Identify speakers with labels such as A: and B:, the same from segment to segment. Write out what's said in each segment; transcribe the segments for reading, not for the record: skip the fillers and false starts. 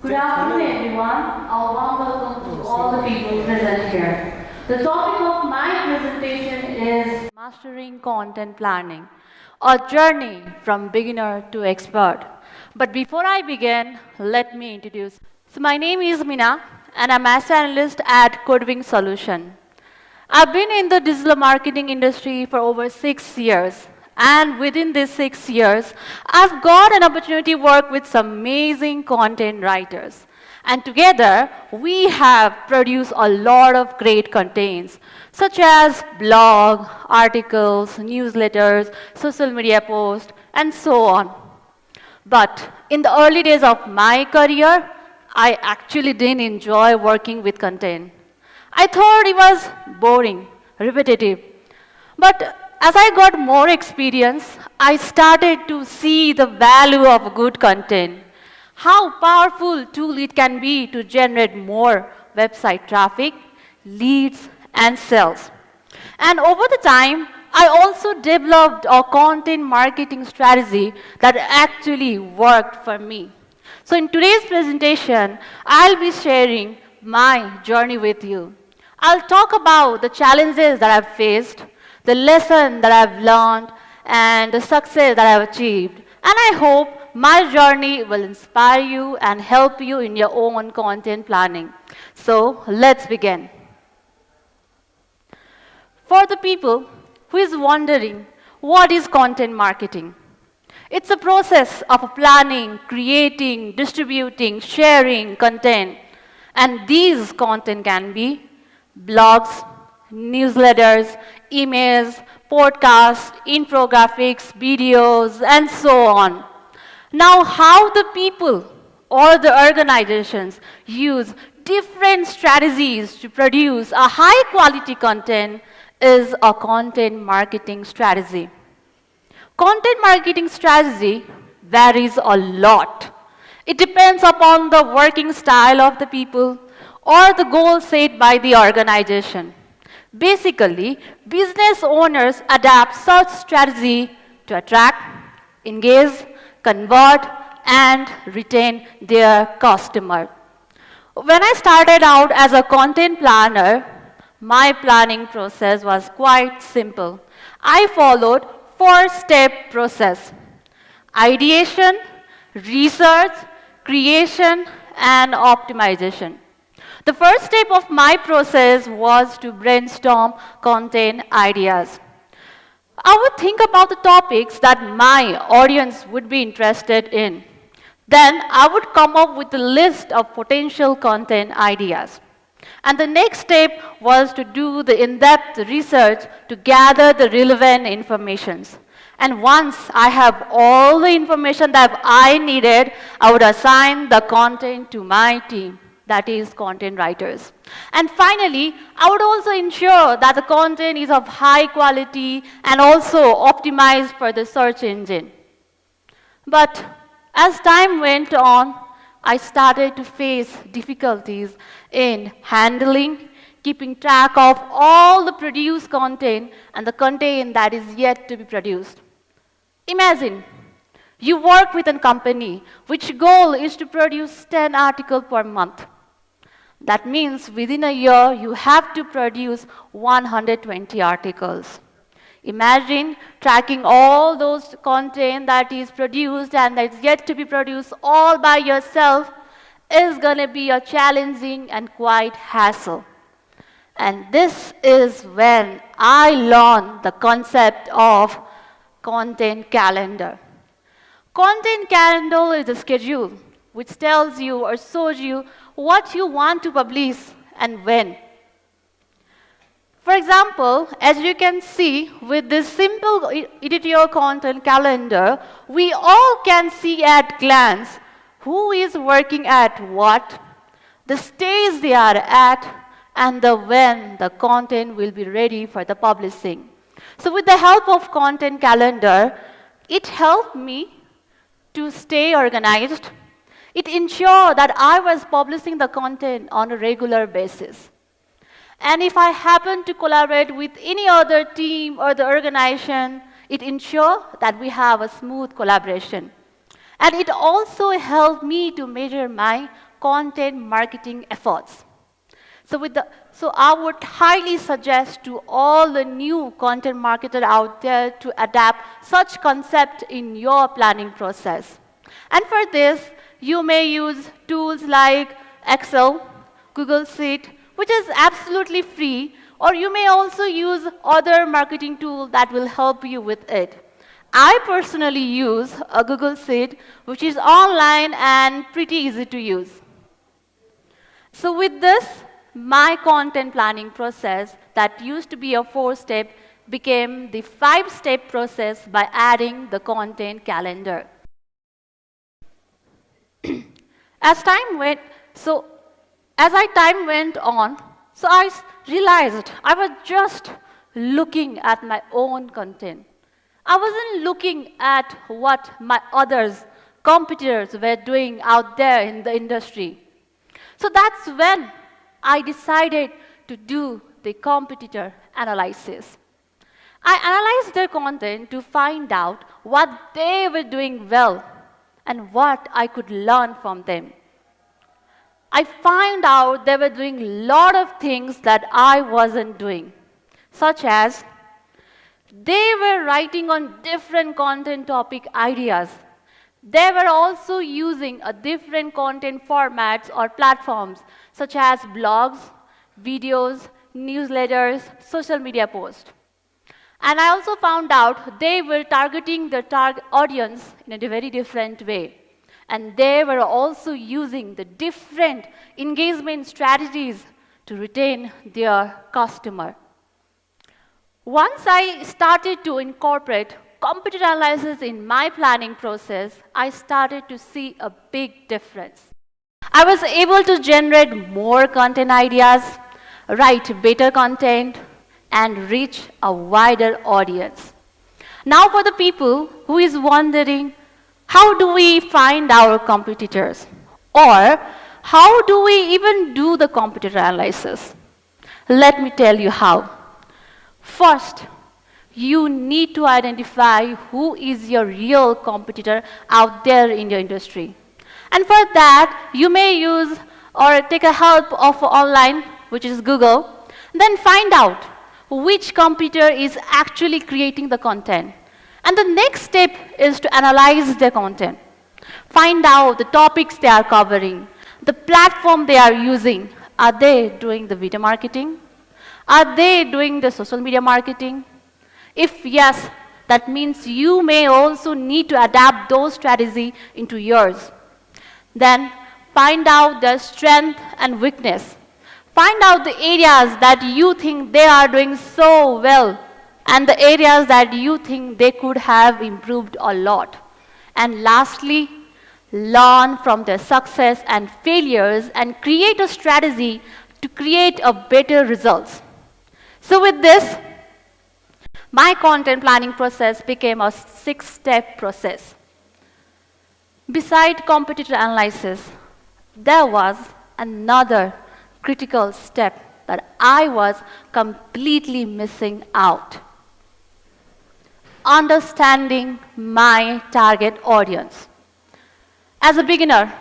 A: Good afternoon, everyone. A warm welcome to all the people present here. The topic of my presentation is Mastering Content Planning, a journey from beginner to expert. But before I begin, let me introduce. So my name is Mina, and I'm SEO Analyst at Codewing Solutions. I've been in the digital marketing industry for over 6 years. And within these 6 years, I've got an opportunity to work with some amazing content writers. And together, we have produced a lot of great contents, such as blog, articles, newsletters, social media posts, and so on. But in the early days of my career, I actually didn't enjoy working with content. I thought it was boring, repetitive. But as I got more experience, I started to see the value of good content, how powerful tool it can be to generate more website traffic, leads, and sales. And over the time, I also developed a content marketing strategy that actually worked for me. So in today's presentation, I'll be sharing my journey with you. I'll talk about the challenges that I've faced, the lesson that I've learned, and the success that I've achieved. And I hope my journey will inspire you and help you in your own content planning. So let's begin. For the people who is wondering, what is content marketing? It's a process of planning, creating, distributing, sharing content. And these content can be blogs, newsletters, emails, podcasts, infographics, videos, and so on. Now, how the people or the organizations use different strategies to produce a high quality content is a content marketing strategy. Content marketing strategy varies a lot. It depends upon the working style of the people or the goal set by the organization. Basically, business owners adapt such strategy to attract, engage, convert, and retain their customer. When I started out as a content planner, my planning process was quite simple. I followed four-step process: ideation, research, creation, and optimization. The first step of my process was to brainstorm content ideas. I would think about the topics that my audience would be interested in. Then I would come up with a list of potential content ideas. And the next step was to do the in-depth research to gather the relevant informations. And once I have all the information that I needed, I would assign the content to my team, that is content writers. And finally, I would also ensure that the content is of high quality and also optimized for the search engine. But as time went on, I started to face difficulties in handling, keeping track of all the produced content and the content that is yet to be produced. Imagine you work with a company which goal is to produce 10 articles per month. That means within a year, you have to produce 120 articles. Imagine tracking all those content that is produced and that is yet to be produced all by yourself is going to be a challenging and quite hassle. And this is when I learned the concept of content calendar. Content calendar is a schedule which tells you or shows you what you want to publish and when. For example, as you can see with this simple editorial content calendar, we all can see at glance who is working at what, the stage they are at, and the when the content will be ready for the publishing. So with the help of content calendar, it helped me to stay organized. It ensured that I was publishing the content on a regular basis. And if I happen to collaborate with any other team or the organization, it ensures that we have a smooth collaboration. And it also helped me to measure my content marketing efforts. So I would highly suggest to all the new content marketers out there to adapt such concept in your planning process. And for this, you may use tools like Excel, Google Sheet, which is absolutely free, or you may also use other marketing tool that will help you with it. I personally use a Google Sheet, which is online and pretty easy to use. So with this, my content planning process that used to be a 4-step became the 5-step process by adding the content calendar. As time went on, so I realized I was just looking at my own content. I wasn't looking at what my competitors were doing out there in the industry. So that's when I decided to do the competitor analysis. I analyzed their content to find out what they were doing well and what I could learn from them. I found out they were doing a lot of things that I wasn't doing, such as they were writing on different content topic ideas. They were also using a different content formats or platforms, such as blogs, videos, newsletters, social media posts. And I also found out they were targeting their target audience in a very different way. And they were also using the different engagement strategies to retain their customer. Once I started to incorporate competitor analysis in my planning process, I started to see a big difference. I was able to generate more content ideas, write better content, and reach a wider audience. Now for the people who is wondering, how do we find our competitors? Or how do we even do the competitor analysis? Let me tell you how. First, you need to identify who is your real competitor out there in your industry. And for that, you may use or take a help of online, which is Google, then find out which competitor is actually creating the content. And the next step is to analyze their content. Find out the topics they are covering, the platform they are using. Are they doing the video marketing? Are they doing the social media marketing? If yes, that means you may also need to adapt those strategies into yours. Then find out their strength and weakness. Find out the areas that you think they are doing so well and the areas that you think they could have improved a lot. And lastly, learn from their success and failures and create a strategy to create a better results. So with this, my content planning process became a 6-step process. Beside competitor analysis, there was another critical step that I was completely missing out. Understanding my target audience. As a beginner,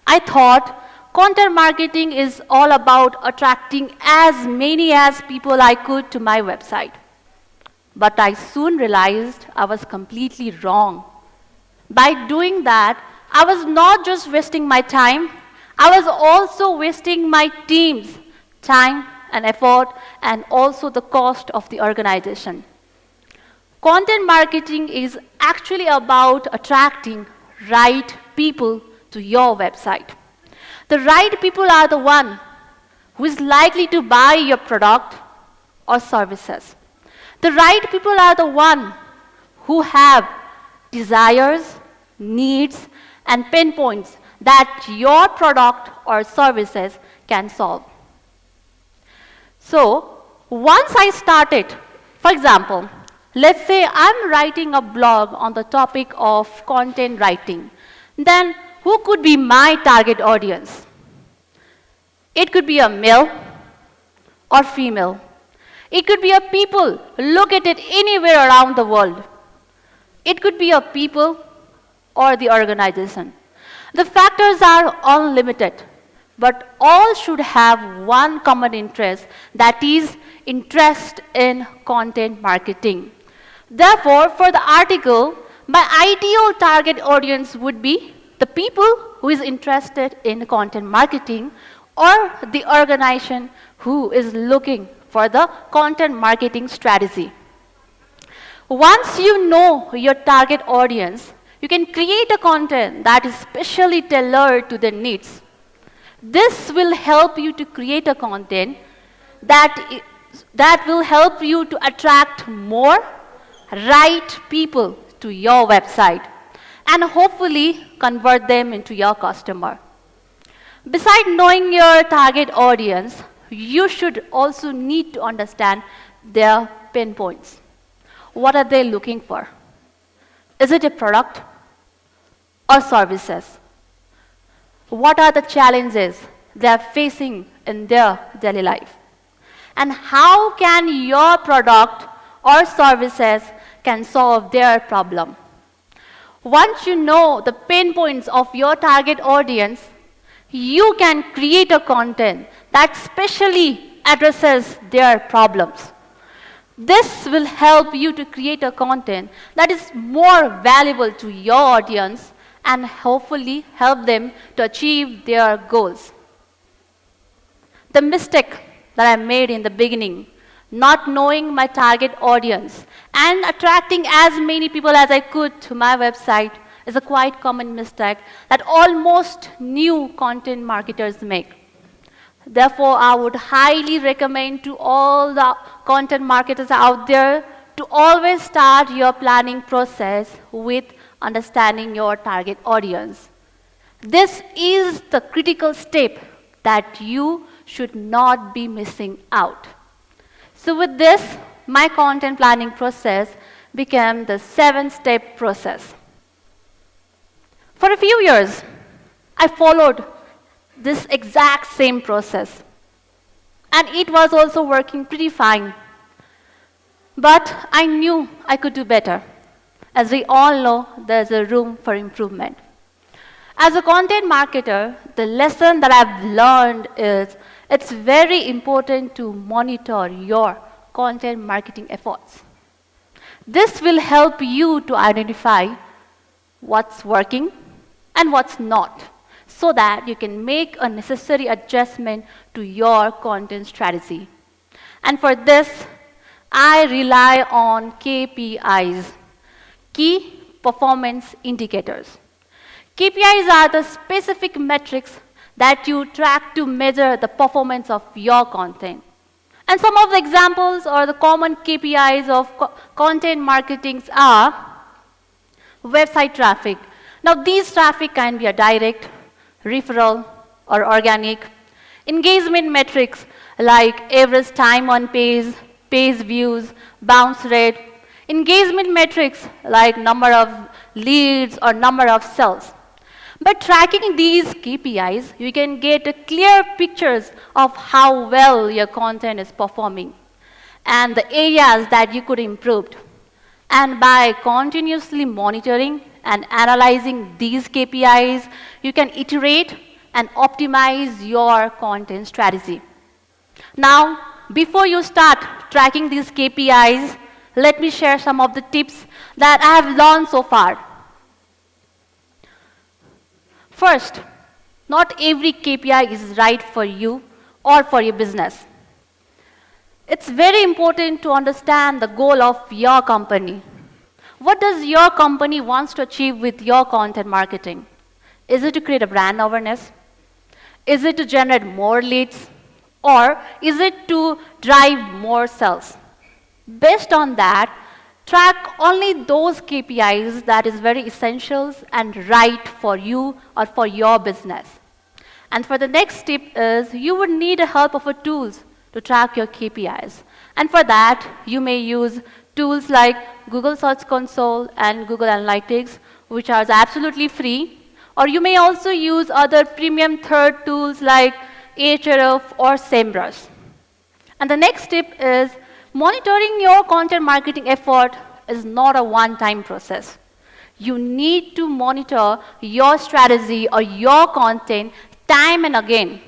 A: I thought content marketing is all about attracting as many as people I could to my website. But I soon realized I was completely wrong. By doing that, I was not just wasting my time, I was also wasting my team's time and effort and also the cost of the organization. Content marketing is actually about attracting right people to your website. The right people are the one who is likely to buy your product or services. The right people are the one who have desires, needs, and pain points that your product or services can solve. So, once I started, for example, let's say I'm writing a blog on the topic of content writing, then who could be my target audience? It could be a male or female. It could be a people located anywhere around the world. It could be a people or the organization. The factors are unlimited. but all should have one common interest, that is interest in content marketing. Therefore, for the article, my ideal target audience would be the people who is interested in content marketing or the organization who is looking for the content marketing strategy. Once you know your target audience, you can create a content that is specially tailored to their needs. This will help you to create a content that will help you to attract more right people to your website and hopefully convert them into your customer. Besides knowing your target audience, you should also need to understand their pain points. What are they looking for? Is it a product or services? What are the challenges they are facing in their daily life? And how can your product or services can solve their problem? Once you know the pain points of your target audience, you can create a content that specially addresses their problems. This will help you to create a content that is more valuable to your audience and hopefully help them to achieve their goals. The mistake that I made in the beginning, not knowing my target audience and attracting as many people as I could to my website, is a quite common mistake that almost new content marketers make. Therefore, I would highly recommend to all the content marketers out there to always start your planning process with understanding your target audience. This is the critical step that you should not be missing out. So with this, my content planning process became the 7-step process. For a few years, I followed this exact same process, and it was also working pretty fine. But I knew I could do better. As we all know, there's a room for improvement. As a content marketer, the lesson that I've learned is it's very important to monitor your content marketing efforts. This will help you to identify what's working and what's not, so that you can make a necessary adjustment to your content strategy. And for this, I rely on KPIs, key performance indicators. KPIs are the specific metrics that you track to measure the performance of your content. And some of the examples or the common KPIs of content marketing are website traffic. Now, these traffic can be a direct, referral, or organic. Engagement metrics like average time on page, page views, bounce rate. Engagement metrics like number of leads or number of sales. By tracking these KPIs, you can get a clear pictures of how well your content is performing and the areas that you could improve. And by continuously monitoring and analyzing these KPIs, you can iterate and optimize your content strategy. Now, before you start tracking these KPIs, let me share some of the tips that I have learned so far. First, not every KPI is right for you or for your business. It's very important to understand the goal of your company. What does your company wants to achieve with your content marketing? Is it to create a brand awareness? Is it to generate more leads? Or is it to drive more sales? Based on that, track only those KPIs that is very essential and right for you or for your business. And for the next step is you would need the help of a tools to track your KPIs. And for that, you may use tools like Google Search Console and Google Analytics, which are absolutely free. Or you may also use other premium third tools like Ahrefs or SEMrush. And the next step is monitoring your content marketing effort is not a one-time process. You need to monitor your strategy or your content time and again.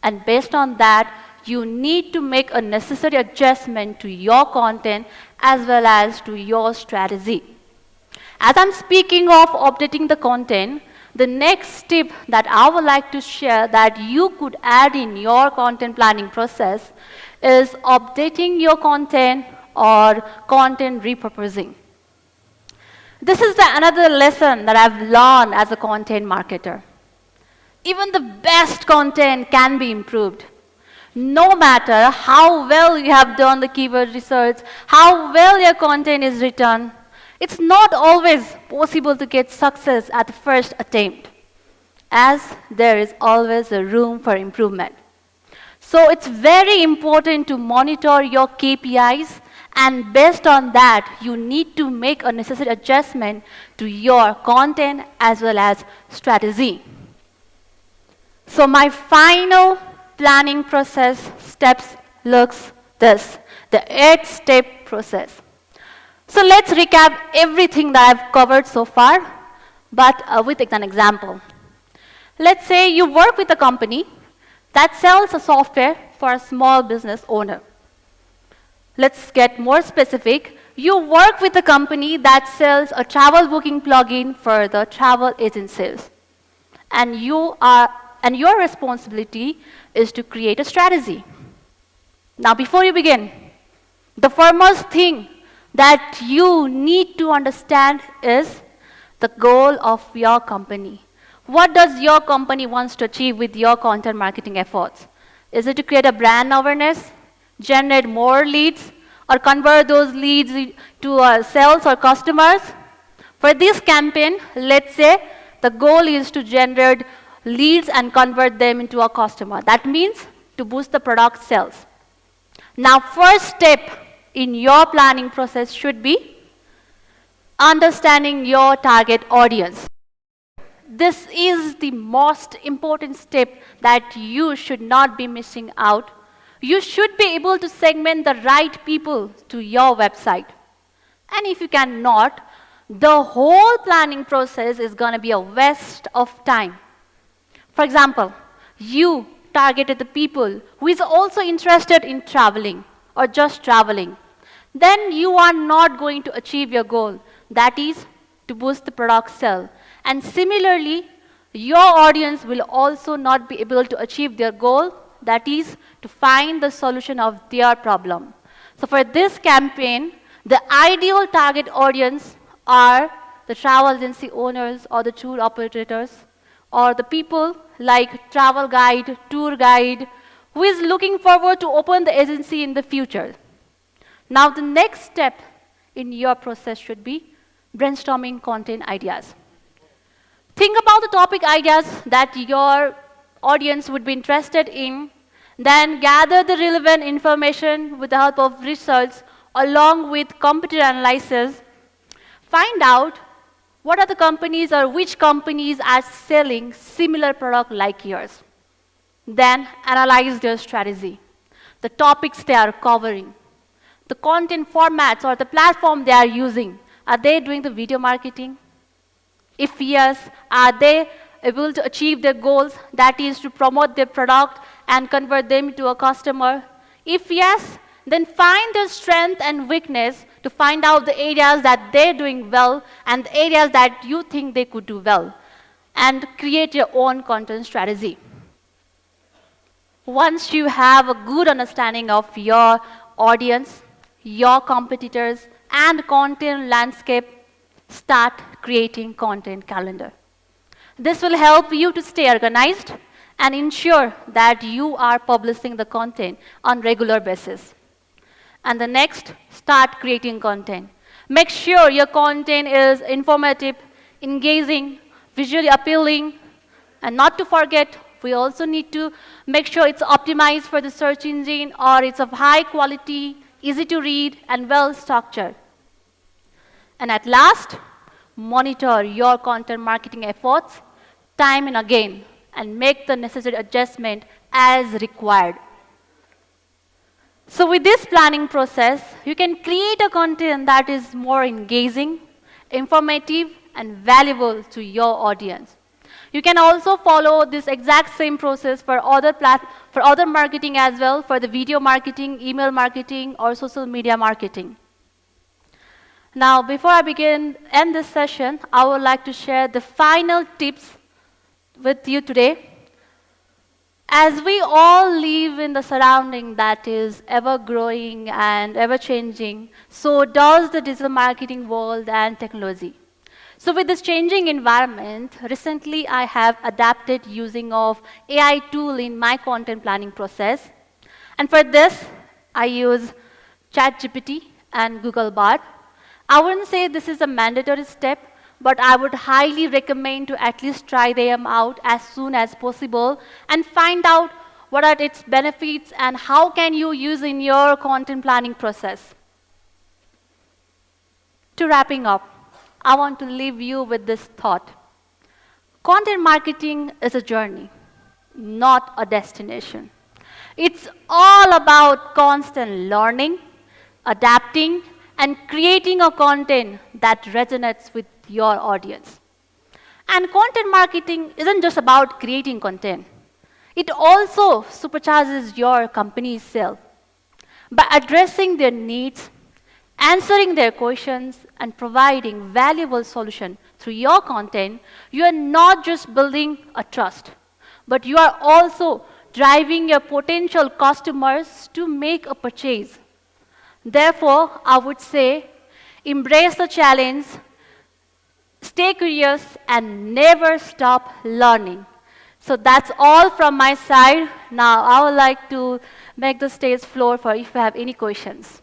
A: And based on that, you need to make a necessary adjustment to your content as well as to your strategy. As I'm speaking of updating the content, the next tip that I would like to share that you could add in your content planning process is updating your content or content repurposing. This is another lesson that I've learned as a content marketer. Even the best content can be improved. No matter how well you have done the keyword research, how well your content is written, it's not always possible to get success at the first attempt, as there is always a room for improvement. So it's very important to monitor your KPIs, and based on that, you need to make a necessary adjustment to your content as well as strategy. So my final planning process steps looks this, the 8-step process. So let's recap everything that I've covered so far, but with an example. Let's say you work with a company that sells a software for a small business owner. Let's get more specific. You work with a company that sells a travel booking plugin for the travel agencies. And your responsibility is to create a strategy. Now, before you begin, the foremost thing that you need to understand is the goal of your company. What does your company wants to achieve with your content marketing efforts? Is it to create a brand awareness, generate more leads, or convert those leads to sales or customers? For this campaign, let's say the goal is to generate leads and convert them into a customer. That means to boost the product sales. Now, first step in your planning process should be understanding your target audience. This is the most important step that you should not be missing out. You should be able to segment the right people to your website. And if you cannot, the whole planning process is going to be a waste of time. For example, you targeted the people who is also interested in traveling or just traveling. Then you are not going to achieve your goal, that is to boost the product sale. And similarly, your audience will also not be able to achieve their goal, that is to find the solution of their problem. So for this campaign, the ideal target audience are the travel agency owners or the tour operators or the people like travel guide, tour guide, who is looking forward to open the agency in the future. Now the next step in your process should be brainstorming content ideas. Think about the topic ideas that your audience would be interested in, then gather the relevant information with the help of research along with competitor analysis. Find out what are the companies or which companies are selling similar product like yours. Then analyze their strategy, the topics they are covering, the content formats or the platform they are using. Are they doing the video marketing? If yes, are they able to achieve their goals, that is to promote their product and convert them to a customer? If yes, then find their strength and weakness to find out the areas that they're doing well and the areas that you think they could do well, and create your own content strategy. Once you have a good understanding of your audience, your competitors, and content landscape, start creating content calendar. This will help you to stay organized and ensure that you are publishing the content on regular basis. And the next, start creating content. Make sure your content is informative, engaging, visually appealing, and not to forget, we also need to make sure it's optimized for the search engine or it's of high quality, easy to read, and well structured. And at last, monitor your content marketing efforts time and again and make the necessary adjustment as required. So with this planning process, you can create a content that is more engaging, informative, and valuable to your audience. You can also follow this exact same process for for other marketing as well, for the video marketing, email marketing, or social media marketing. Now, before I end this session, I would like to share the final tips with you today. As we all live in the surrounding that is ever growing and ever changing, so does the digital marketing world and technology. So with this changing environment, recently I have adapted using of AI tool in my content planning process. And for this, I use ChatGPT and Google Bard. I wouldn't say this is a mandatory step, but I would highly recommend to at least try them out as soon as possible and find out what are its benefits and how can you use in your content planning process. To wrapping up, I want to leave you with this thought. Content marketing is a journey, not a destination. It's all about constant learning, adapting, and creating a content that resonates with your audience. And content marketing isn't just about creating content. It also supercharges your company's sales. By addressing their needs, answering their questions, and providing valuable solutions through your content, you are not just building a trust, but you are also driving your potential customers to make a purchase. Therefore, I would say, embrace the challenge, stay curious, and never stop learning. So that's all from my side. Now, I would like to make the stage floor for if you have any questions.